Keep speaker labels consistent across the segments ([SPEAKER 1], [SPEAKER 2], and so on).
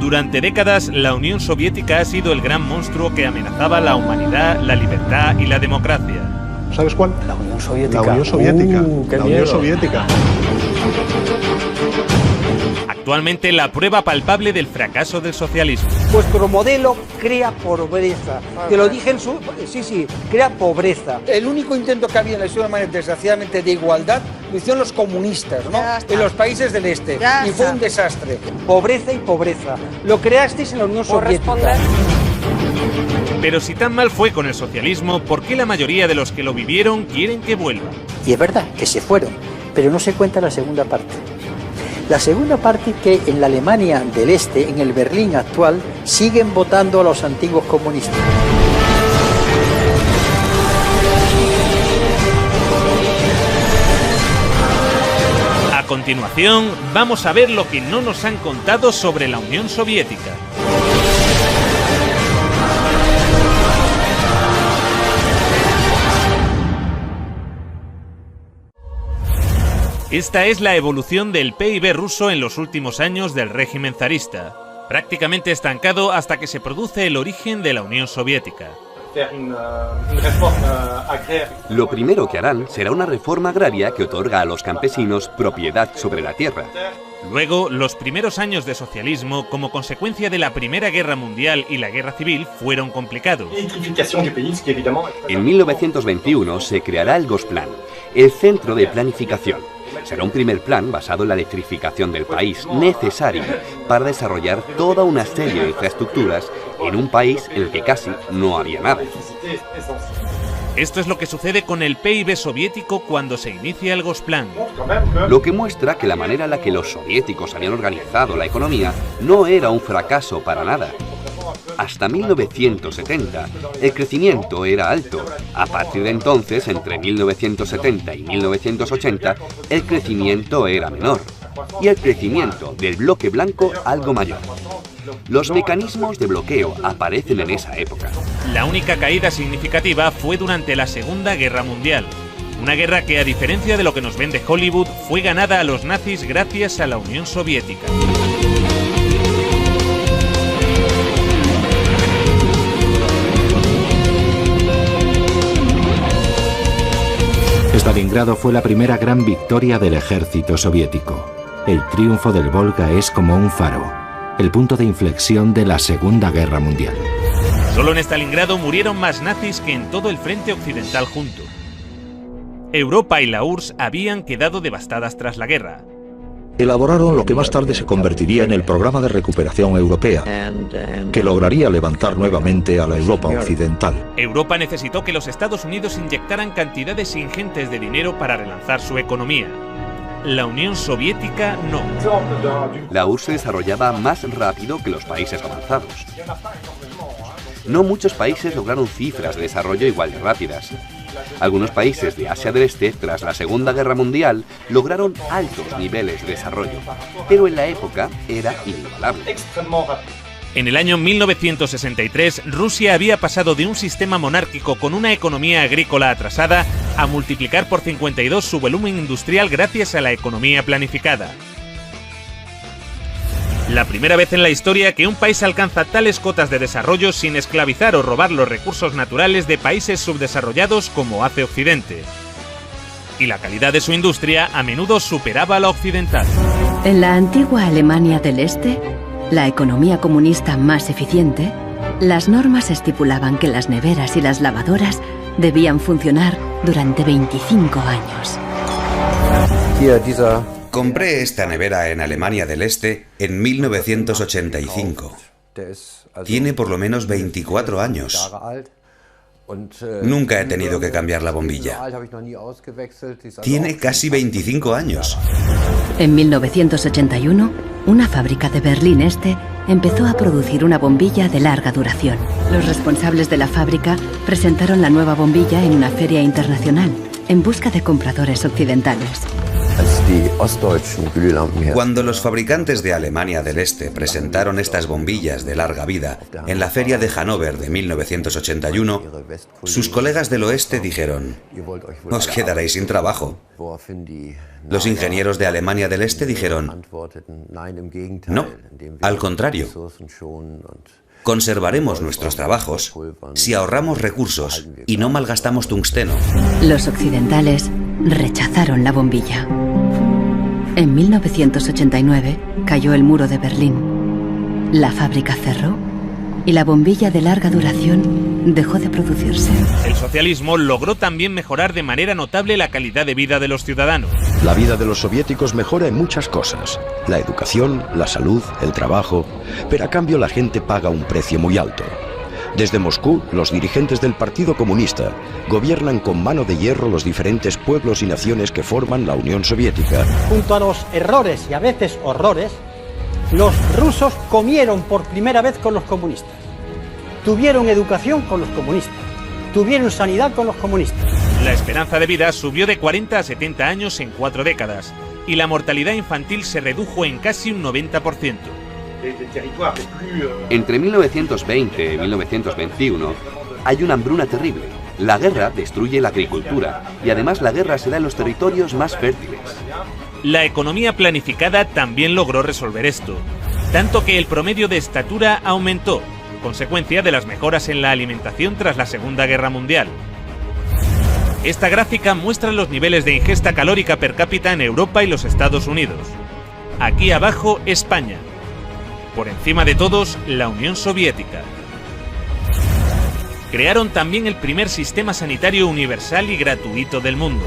[SPEAKER 1] Durante décadas, la Unión Soviética ha sido el gran monstruo que amenazaba la humanidad, la libertad y la democracia.
[SPEAKER 2] ¿Sabes cuál?
[SPEAKER 3] La Unión Soviética.
[SPEAKER 2] La Unión Soviética. La Unión Soviética.
[SPEAKER 1] Actualmente la prueba palpable del fracaso del socialismo.
[SPEAKER 4] Vuestro modelo crea pobreza. Te lo dije en su... Sí, crea pobreza. El único intento que había en la historia humana, desgraciadamente, de igualdad, lo hicieron los comunistas, ¿no? En los países del este. Y fue un desastre. Pobreza y pobreza. Lo creasteis en la Unión Soviética.
[SPEAKER 1] Pero si tan mal fue con el socialismo, ¿por qué la mayoría de los que lo vivieron quieren que vuelva?
[SPEAKER 3] Y es verdad que se fueron, pero no se cuenta la segunda parte. La segunda parte, que en la Alemania del Este, en el Berlín actual, siguen votando a los antiguos comunistas.
[SPEAKER 1] A continuación, vamos a ver lo que no nos han contado sobre la Unión Soviética. Esta es la evolución del PIB ruso en los últimos años del régimen zarista, prácticamente estancado hasta que se produce el origen de la Unión Soviética.
[SPEAKER 5] Lo primero que harán será una reforma agraria que otorga a los campesinos propiedad sobre la tierra.
[SPEAKER 1] Luego, los primeros años de socialismo, como consecuencia de la Primera Guerra Mundial y la Guerra Civil, fueron complicados.
[SPEAKER 5] En 1921 se creará el Gosplan, el Centro de Planificación. Será un primer plan basado en la electrificación del país, necesario para desarrollar toda una serie de infraestructuras en un país en el que casi no había nada.
[SPEAKER 1] Esto es lo que sucede con el PIB soviético cuando se inicia el Gosplan.
[SPEAKER 5] Lo que muestra que la manera en la que los soviéticos habían organizado la economía no era un fracaso para nada. Hasta 1970, el crecimiento era alto. A partir de entonces, entre 1970 y 1980, el crecimiento era menor. Y el crecimiento del bloque blanco algo mayor. Los mecanismos de bloqueo aparecen en esa época.
[SPEAKER 1] La única caída significativa fue durante la Segunda Guerra Mundial. Una guerra que, a diferencia de lo que nos vende Hollywood, fue ganada a los nazis gracias a la Unión Soviética.
[SPEAKER 6] Stalingrado fue la primera gran victoria del ejército soviético. El triunfo del Volga es como un faro, el punto de inflexión de la Segunda Guerra Mundial.
[SPEAKER 1] Solo en Stalingrado murieron más nazis que en todo el frente occidental junto. Europa y la URSS habían quedado devastadas tras la guerra.
[SPEAKER 7] Elaboraron lo que más tarde se convertiría en el Programa de Recuperación Europea, que lograría levantar nuevamente a la Europa occidental.
[SPEAKER 1] Europa necesitó que los Estados Unidos inyectaran cantidades ingentes de dinero para relanzar su economía. La Unión Soviética no.
[SPEAKER 5] La URSS se desarrollaba más rápido que los países avanzados. No muchos países lograron cifras de desarrollo igual de rápidas. Algunos países de Asia del Este, tras la Segunda Guerra Mundial, lograron altos niveles de desarrollo, pero en la época era inigualable.
[SPEAKER 1] En el año 1963, Rusia había pasado de un sistema monárquico con una economía agrícola atrasada a multiplicar por 52 su volumen industrial gracias a la economía planificada. La primera vez en la historia que un país alcanza tales cotas de desarrollo sin esclavizar o robar los recursos naturales de países subdesarrollados como hace Occidente. Y la calidad de su industria a menudo superaba la occidental.
[SPEAKER 8] En la antigua Alemania del Este, la economía comunista más eficiente, las normas estipulaban que las neveras y las lavadoras debían funcionar durante 25 años.
[SPEAKER 9] Compré esta nevera en Alemania del Este en 1985. Tiene por lo menos 24 años. Nunca he tenido que cambiar la bombilla. Tiene casi 25 años.
[SPEAKER 8] En 1981, una fábrica de Berlín Este empezó a producir una bombilla de larga duración. Los responsables de la fábrica presentaron la nueva bombilla en una feria internacional, en busca de compradores occidentales.
[SPEAKER 9] Cuando los fabricantes de Alemania del Este presentaron estas bombillas de larga vida en la Feria de Hannover de 1981, sus colegas del oeste dijeron: «Os quedaréis sin trabajo». Los ingenieros de Alemania del Este dijeron: «No, al contrario. Conservaremos nuestros trabajos si ahorramos recursos y no malgastamos tungsteno».
[SPEAKER 8] Los occidentales rechazaron la bombilla. En 1989 cayó el muro de Berlín. La fábrica cerró y la bombilla de larga duración dejó de producirse.
[SPEAKER 1] El socialismo logró también mejorar de manera notable la calidad de vida de los ciudadanos.
[SPEAKER 7] La vida de los soviéticos mejora en muchas cosas: la educación, la salud, el trabajo, pero a cambio la gente paga un precio muy alto. Desde Moscú, los dirigentes del Partido Comunista gobiernan con mano de hierro los diferentes pueblos y naciones que forman la Unión Soviética.
[SPEAKER 3] Junto a los errores y a veces horrores, los rusos comieron por primera vez con los comunistas. Tuvieron educación con los comunistas. Tuvieron sanidad con los comunistas.
[SPEAKER 1] La esperanza de vida subió de 40 a 70 años en 4 décadas y la mortalidad infantil se redujo en casi un 90%.
[SPEAKER 5] Entre 1920 y 1921 hay una hambruna terrible. La guerra destruye la agricultura y además la guerra se da en los territorios más fértiles.
[SPEAKER 1] La economía planificada también logró resolver esto, tanto que el promedio de estatura aumentó, consecuencia de las mejoras en la alimentación tras la Segunda Guerra Mundial. Esta gráfica muestra los niveles de ingesta calórica per cápita en Europa y los Estados Unidos. Aquí abajo, España. Por encima de todos, la Unión Soviética. Crearon también el primer sistema sanitario universal y gratuito del mundo.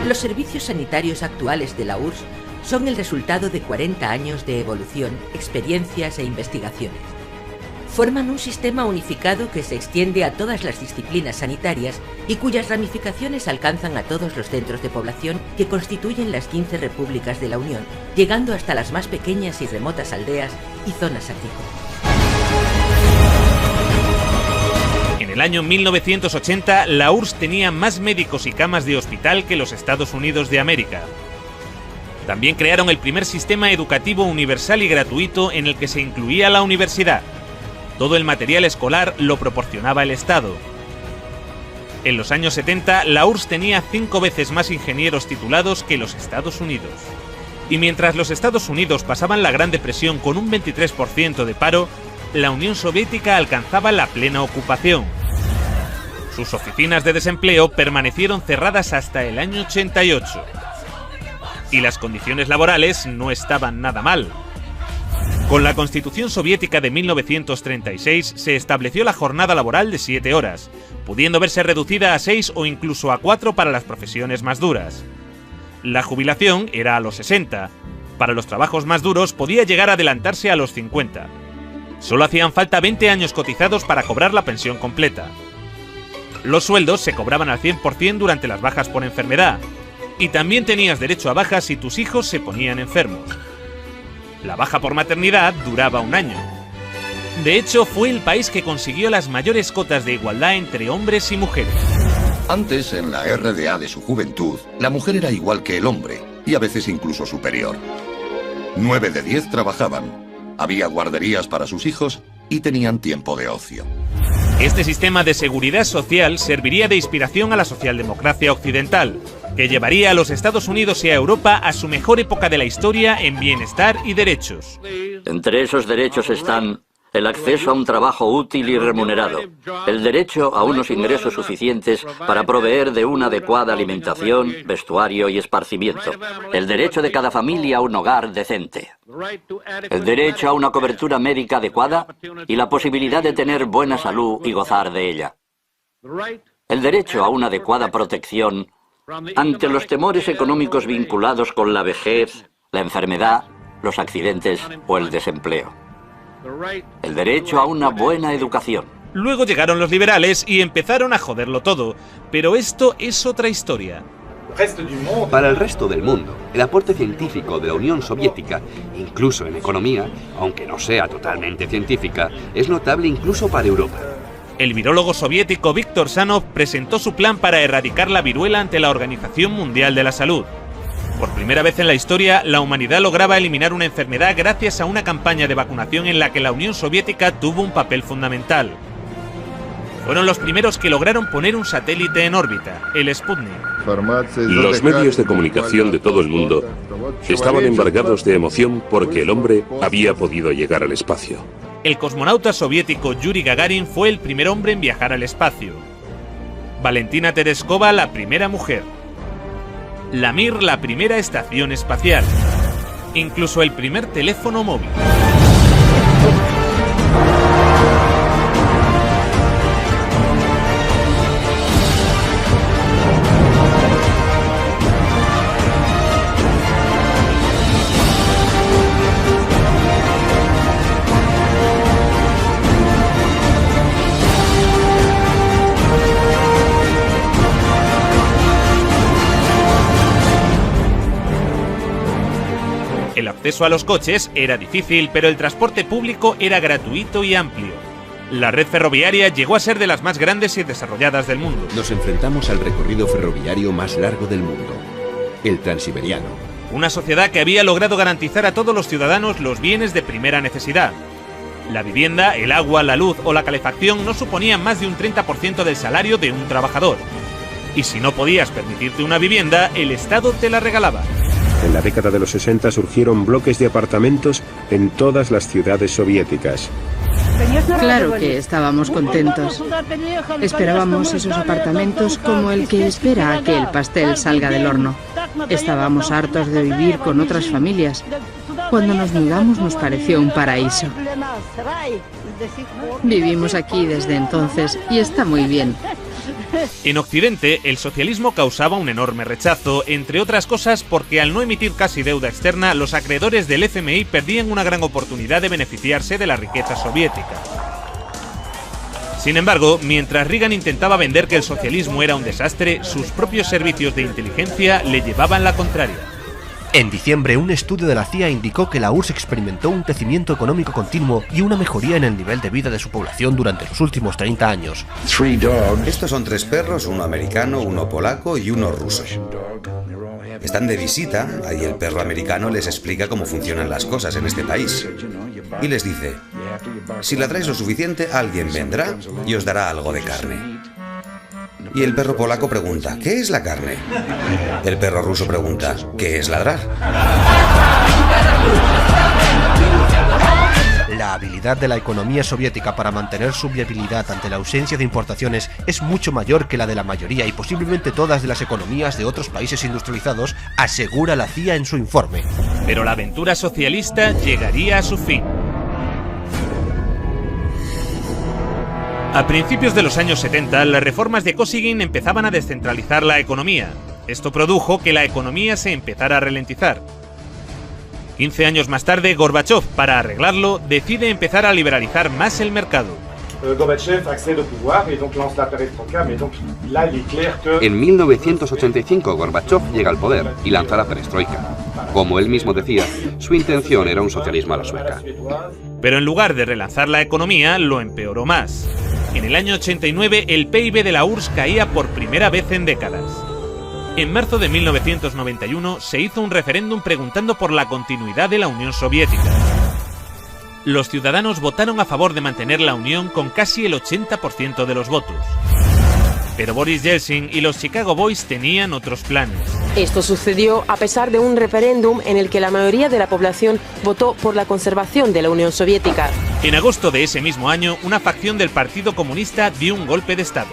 [SPEAKER 10] Los servicios sanitarios actuales de la URSS son el resultado de 40 años de evolución, experiencias e investigaciones. Forman un sistema unificado que se extiende a todas las disciplinas sanitarias y cuyas ramificaciones alcanzan a todos los centros de población que constituyen las 15 repúblicas de la Unión, llegando hasta las más pequeñas y remotas aldeas y zonas agrícolas.
[SPEAKER 1] En el año 1980, la URSS tenía más médicos y camas de hospital que los Estados Unidos de América. También crearon el primer sistema educativo universal y gratuito en el que se incluía la universidad. Todo el material escolar lo proporcionaba el Estado. En los años 70, la URSS tenía 5 veces más ingenieros titulados que los Estados Unidos. Y mientras los Estados Unidos pasaban la Gran Depresión con un 23% de paro, la Unión Soviética alcanzaba la plena ocupación. Sus oficinas de desempleo permanecieron cerradas hasta el año 88. Y las condiciones laborales no estaban nada mal. Con la Constitución Soviética de 1936 se estableció la jornada laboral de 7 horas, pudiendo verse reducida a 6 o incluso a 4 para las profesiones más duras. La jubilación era a los 60. Para los trabajos más duros podía llegar a adelantarse a los 50. Solo hacían falta 20 años cotizados para cobrar la pensión completa. Los sueldos se cobraban al 100% durante las bajas por enfermedad, y también tenías derecho a bajas si tus hijos se ponían enfermos. La baja por maternidad duraba 1 año. De hecho, fue el país que consiguió las mayores cotas de igualdad entre hombres y mujeres.
[SPEAKER 11] Antes, en la RDA de su juventud, la mujer era igual que el hombre, y a veces incluso superior. 9 de 10 trabajaban, había guarderías para sus hijos y tenían tiempo de ocio.
[SPEAKER 1] Este sistema de seguridad social serviría de inspiración a la socialdemocracia occidental, que llevaría a los Estados Unidos y a Europa a su mejor época de la historia en bienestar y derechos.
[SPEAKER 12] Entre esos derechos están el acceso a un trabajo útil y remunerado, el derecho a unos ingresos suficientes para proveer de una adecuada alimentación, vestuario y esparcimiento, el derecho de cada familia a un hogar decente, el derecho a una cobertura médica adecuada y la posibilidad de tener buena salud y gozar de ella, el derecho a una adecuada protección ante los temores económicos vinculados con la vejez, la enfermedad, los accidentes o el desempleo. El derecho a una buena educación.
[SPEAKER 1] Luego llegaron los liberales y empezaron a joderlo todo, pero esto es otra historia.
[SPEAKER 5] Para el resto del mundo, el aporte científico de la Unión Soviética, incluso en economía, aunque no sea totalmente científica, es notable incluso para Europa.
[SPEAKER 1] El virólogo soviético Viktor Sanov presentó su plan para erradicar la viruela ante la Organización Mundial de la Salud. Por primera vez en la historia, la humanidad lograba eliminar una enfermedad gracias a una campaña de vacunación en la que la Unión Soviética tuvo un papel fundamental. Fueron los primeros que lograron poner un satélite en órbita, el Sputnik.
[SPEAKER 13] Los medios de comunicación de todo el mundo estaban embargados de emoción porque el hombre había podido llegar al espacio.
[SPEAKER 1] El cosmonauta soviético Yuri Gagarin fue el primer hombre en viajar al espacio. Valentina Tereskova, la primera mujer. La Mir, la primera estación espacial. Incluso el primer teléfono móvil. El acceso a los coches era difícil, pero el transporte público era gratuito y amplio. La red ferroviaria llegó a ser de las más grandes y desarrolladas del mundo.
[SPEAKER 14] Nos enfrentamos al recorrido ferroviario más largo del mundo, el Transiberiano.
[SPEAKER 1] Una sociedad que había logrado garantizar a todos los ciudadanos los bienes de primera necesidad. La vivienda, el agua, la luz o la calefacción no suponían más de un 30% del salario de un trabajador. Y si no podías permitirte una vivienda, el Estado te la regalaba.
[SPEAKER 15] En la década de los 60 surgieron bloques de apartamentos en todas las ciudades soviéticas.
[SPEAKER 16] Claro que estábamos contentos. Esperábamos esos apartamentos como el que espera a que el pastel salga del horno. Estábamos hartos de vivir con otras familias. Cuando nos mudamos nos pareció un paraíso. Vivimos aquí desde entonces y está muy bien.
[SPEAKER 1] En Occidente, el socialismo causaba un enorme rechazo, entre otras cosas porque al no emitir casi deuda externa, los acreedores del FMI perdían una gran oportunidad de beneficiarse de la riqueza soviética. Sin embargo, mientras Reagan intentaba vender que el socialismo era un desastre, sus propios servicios de inteligencia le llevaban la contraria.
[SPEAKER 17] En diciembre, un estudio de la CIA indicó que la URSS experimentó un crecimiento económico continuo y una mejoría en el nivel de vida de su población durante los últimos 30 años.
[SPEAKER 9] Estos son 3 perros, uno americano, uno polaco y uno ruso. Están de visita, ahí el perro americano les explica cómo funcionan las cosas en este país. Y les dice, si ladráis lo suficiente, alguien vendrá y os dará algo de carne. Y el perro polaco pregunta, ¿qué es la carne? El perro ruso pregunta, ¿qué es ladrar?
[SPEAKER 17] La habilidad de la economía soviética para mantener su viabilidad ante la ausencia de importaciones es mucho mayor que la de la mayoría y posiblemente todas de las economías de otros países industrializados, asegura la CIA en su informe.
[SPEAKER 1] Pero la aventura socialista llegaría a su fin. A principios de los años 70, las reformas de Kosygin empezaban a descentralizar la economía. Esto produjo que la economía se empezara a ralentizar. 15 años más tarde, Gorbachev, para arreglarlo, decide empezar a liberalizar más el mercado.
[SPEAKER 5] En 1985, Gorbachev llega al poder y lanza la perestroika. Como él mismo decía, su intención era un socialismo a la sueca.
[SPEAKER 1] Pero en lugar de relanzar la economía, lo empeoró más. En el año 89, el PIB de la URSS caía por primera vez en décadas. En marzo de 1991 se hizo un referéndum preguntando por la continuidad de la Unión Soviética. Los ciudadanos votaron a favor de mantener la Unión con casi el 80% de los votos. Pero Boris Yeltsin y los Chicago Boys tenían otros planes.
[SPEAKER 18] Esto sucedió a pesar de un referéndum en el que la mayoría de la población votó por la conservación de la Unión Soviética.
[SPEAKER 1] En agosto de ese mismo año, una facción del Partido Comunista dio un golpe de Estado.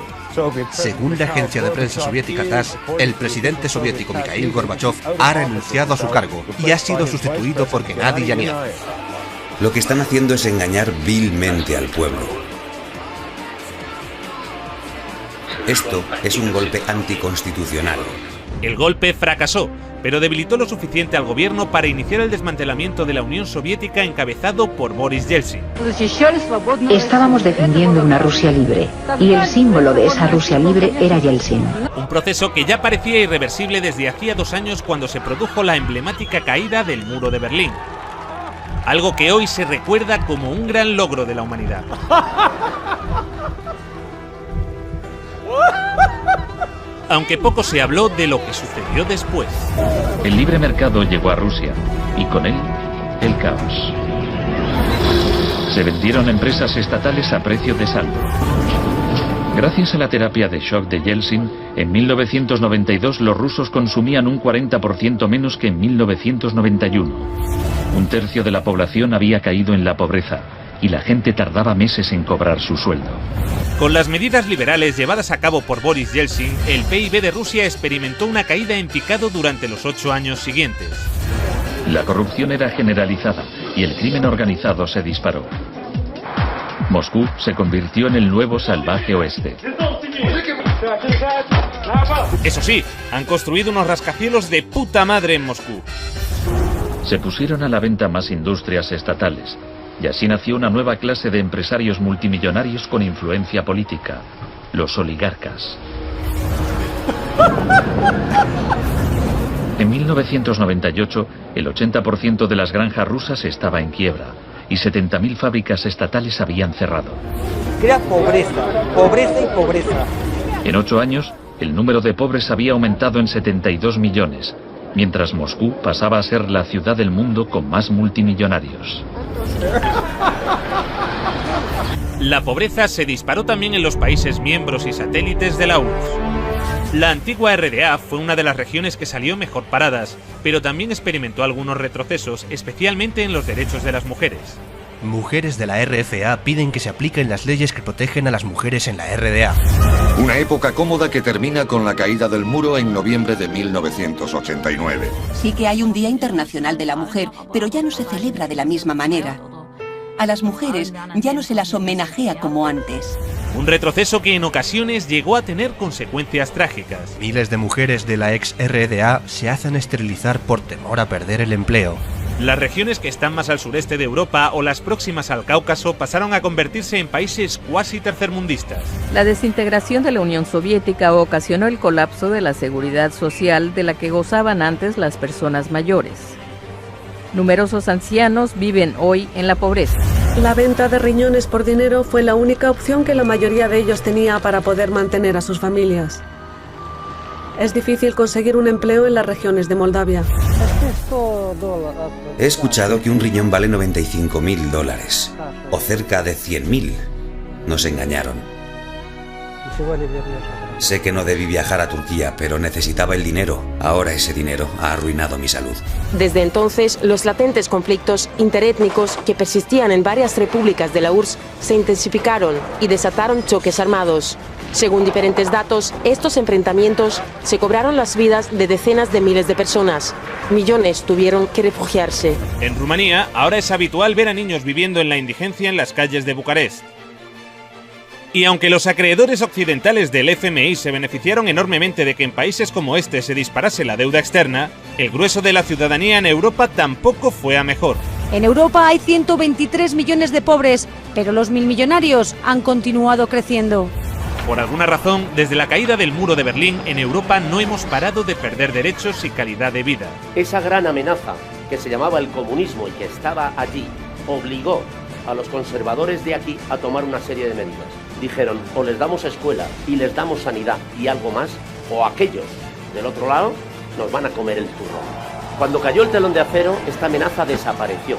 [SPEAKER 17] Según la agencia de prensa soviética TASS, el presidente soviético Mikhail Gorbachev ha renunciado a su cargo y ha sido sustituido por Gennady Yanev.
[SPEAKER 9] Lo que están haciendo es engañar vilmente al pueblo. Esto es un golpe anticonstitucional.
[SPEAKER 1] El golpe fracasó, pero debilitó lo suficiente al gobierno para iniciar el desmantelamiento de la Unión Soviética encabezado por Boris Yeltsin.
[SPEAKER 19] Estábamos defendiendo una Rusia libre, y el símbolo de esa Rusia libre era Yeltsin.
[SPEAKER 1] Un proceso que ya parecía irreversible desde hacía 2 años cuando se produjo la emblemática caída del muro de Berlín. Algo que hoy se recuerda como un gran logro de la humanidad. Aunque poco se habló de lo que sucedió después.
[SPEAKER 20] El libre mercado llegó a Rusia y con él el caos. Se vendieron empresas estatales a precio de saldo. Gracias a la terapia de shock de Yeltsin, en 1992 los rusos consumían un 40% menos que en 1991. Un tercio de la población había caído en la pobreza y la gente tardaba meses en cobrar su sueldo.
[SPEAKER 1] Con las medidas liberales llevadas a cabo por Boris Yeltsin, el PIB de Rusia experimentó una caída en picado durante los 8 años siguientes.
[SPEAKER 20] La corrupción era generalizada y el crimen organizado se disparó. Moscú se convirtió en el nuevo salvaje oeste.
[SPEAKER 1] Eso sí, han construido unos rascacielos de puta madre en Moscú.
[SPEAKER 20] Se pusieron a la venta más industrias estatales, y así nació una nueva clase de empresarios multimillonarios con influencia política, los oligarcas. En 1998, el 80% de las granjas rusas estaba en quiebra y 70.000 fábricas estatales habían cerrado.
[SPEAKER 4] Crea pobreza, pobreza y pobreza.
[SPEAKER 20] En 8 años, el número de pobres había aumentado en 72 millones, mientras Moscú pasaba a ser la ciudad del mundo con más multimillonarios.
[SPEAKER 1] La pobreza se disparó también en los países miembros y satélites de la URSS. La antigua RDA fue una de las regiones que salió mejor paradas, pero también experimentó algunos retrocesos, especialmente en los derechos de las mujeres.
[SPEAKER 17] Mujeres de la RFA piden que se apliquen las leyes que protegen a las mujeres en la RDA.
[SPEAKER 11] Una época cómoda que termina con la caída del muro en noviembre de 1989.
[SPEAKER 21] Sí que hay un Día Internacional de la Mujer, pero ya no se celebra de la misma manera. A las mujeres ya no se las homenajea como antes.
[SPEAKER 1] Un retroceso que en ocasiones llegó a tener consecuencias trágicas.
[SPEAKER 17] Miles de mujeres de la ex RDA se hacen esterilizar por temor a perder el empleo.
[SPEAKER 1] Las regiones que están más al sureste de Europa o las próximas al Cáucaso pasaron a convertirse en países cuasi tercermundistas.
[SPEAKER 22] La desintegración de la Unión Soviética ocasionó el colapso de la seguridad social de la que gozaban antes las personas mayores. Numerosos ancianos viven hoy en la pobreza.
[SPEAKER 23] La venta de riñones por dinero fue la única opción que la mayoría de ellos tenía para poder mantener a sus familias. Es difícil conseguir un empleo en las regiones de Moldavia.
[SPEAKER 9] He escuchado que un riñón vale $95.000, o cerca de 100.000. Nos engañaron. Sé que no debí viajar a Turquía, pero necesitaba el dinero. Ahora ese dinero ha arruinado mi salud.
[SPEAKER 18] Desde entonces, los latentes conflictos interétnicos que persistían en varias repúblicas de la URSS se intensificaron y desataron choques armados. Según diferentes datos, estos enfrentamientos se cobraron las vidas de decenas de miles de personas. Millones tuvieron que refugiarse.
[SPEAKER 1] En Rumanía, ahora es habitual ver a niños viviendo en la indigencia en las calles de Bucarest. Y aunque los acreedores occidentales del FMI se beneficiaron enormemente de que en países como este se disparase la deuda externa, el grueso de la ciudadanía en Europa tampoco fue a mejor.
[SPEAKER 24] En Europa hay 123 millones de pobres, pero los milmillonarios han continuado creciendo.
[SPEAKER 1] Por alguna razón, desde la caída del muro de Berlín, en Europa no hemos parado de perder derechos y calidad de vida.
[SPEAKER 25] Esa gran amenaza, que se llamaba el comunismo y que estaba allí, obligó a los conservadores de aquí a tomar una serie de medidas. Dijeron, o les damos escuela y les damos sanidad y algo más, o aquellos del otro lado nos van a comer el turrón. Cuando cayó el telón de acero, esta amenaza desapareció.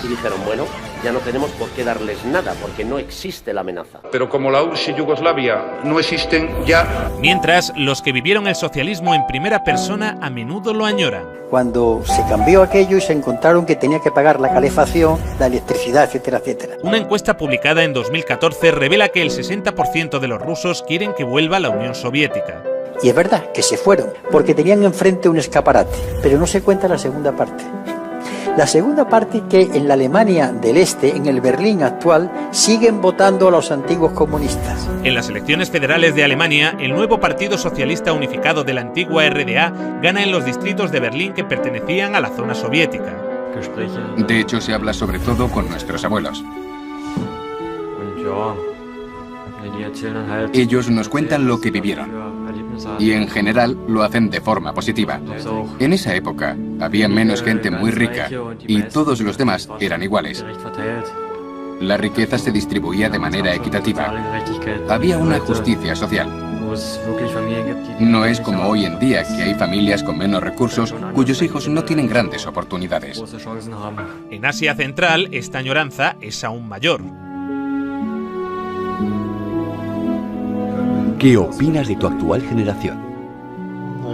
[SPEAKER 25] Y dijeron, bueno, ya no tenemos por qué darles nada, porque no existe la amenaza.
[SPEAKER 26] Pero como la URSS y Yugoslavia no existen ya...
[SPEAKER 1] Mientras, los que vivieron el socialismo en primera persona a menudo lo añoran.
[SPEAKER 3] Cuando se cambió aquello y se encontraron que tenía que pagar la calefacción, la electricidad, etcétera, etcétera.
[SPEAKER 1] Una encuesta publicada en 2014 revela que el 60% de los rusos quieren que vuelva la Unión Soviética.
[SPEAKER 3] Y es verdad que se fueron, porque tenían enfrente un escaparate, pero no se cuenta la segunda parte. La segunda parte que en la Alemania del Este, en el Berlín actual, siguen votando a los antiguos comunistas.
[SPEAKER 1] En las elecciones federales de Alemania, el nuevo Partido Socialista Unificado de la antigua RDA gana en los distritos de Berlín que pertenecían a la zona soviética.
[SPEAKER 27] De hecho, se habla sobre todo con nuestros abuelos. Ellos nos cuentan lo que vivieron. Y en general lo hacen de forma positiva. En esa época había menos gente muy rica y todos los demás eran iguales. La riqueza se distribuía de manera equitativa. Había una justicia social. No es como hoy en día, que hay familias con menos recursos cuyos hijos no tienen grandes oportunidades.
[SPEAKER 1] En Asia Central, esta añoranza es aún mayor.
[SPEAKER 5] ¿Qué opinas de tu actual generación?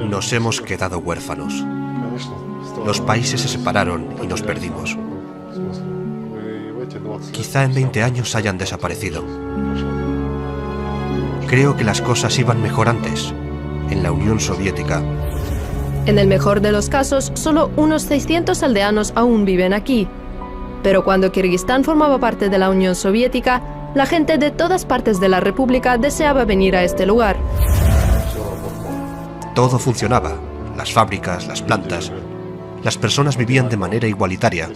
[SPEAKER 17] Nos hemos quedado huérfanos. Los países se separaron y nos perdimos. Quizá en 20 años hayan desaparecido. Creo que las cosas iban mejor antes, en la Unión Soviética.
[SPEAKER 2] En el mejor de los casos, solo unos 600 aldeanos aún viven aquí. Pero cuando Kirguistán formaba parte de la Unión Soviética, la gente de todas partes de la República deseaba venir a este lugar.
[SPEAKER 17] Todo funcionaba, las fábricas, las plantas. Las personas vivían de manera igualitaria.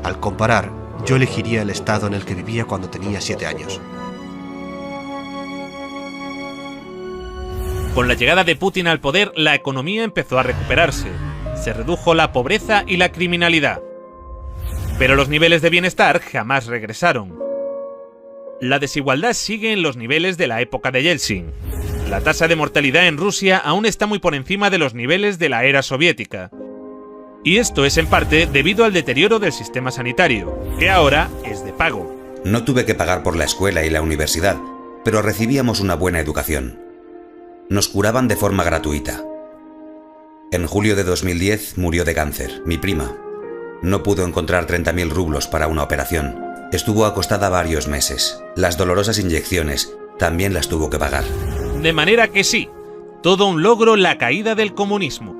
[SPEAKER 17] Al comparar, yo elegiría el estado en el que vivía cuando tenía 7 años.
[SPEAKER 1] Con la llegada de Putin al poder, la economía empezó a recuperarse. Se redujo la pobreza y la criminalidad. Pero los niveles de bienestar jamás regresaron. La desigualdad sigue en los niveles de la época de Yeltsin. La tasa de mortalidad en Rusia aún está muy por encima de los niveles de la era soviética. Y esto es en parte debido al deterioro del sistema sanitario, que ahora es de pago.
[SPEAKER 9] No tuve que pagar por la escuela y la universidad, pero recibíamos una buena educación. Nos curaban de forma gratuita. En julio de 2010 murió de cáncer, mi prima. No pudo encontrar 30.000 rublos para una operación. Estuvo acostada varios meses. Las dolorosas inyecciones también las tuvo que pagar.
[SPEAKER 1] De manera que sí, todo un logro la caída del comunismo.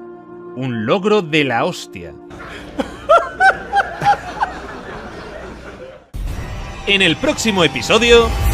[SPEAKER 1] Un logro de la hostia. En el próximo episodio...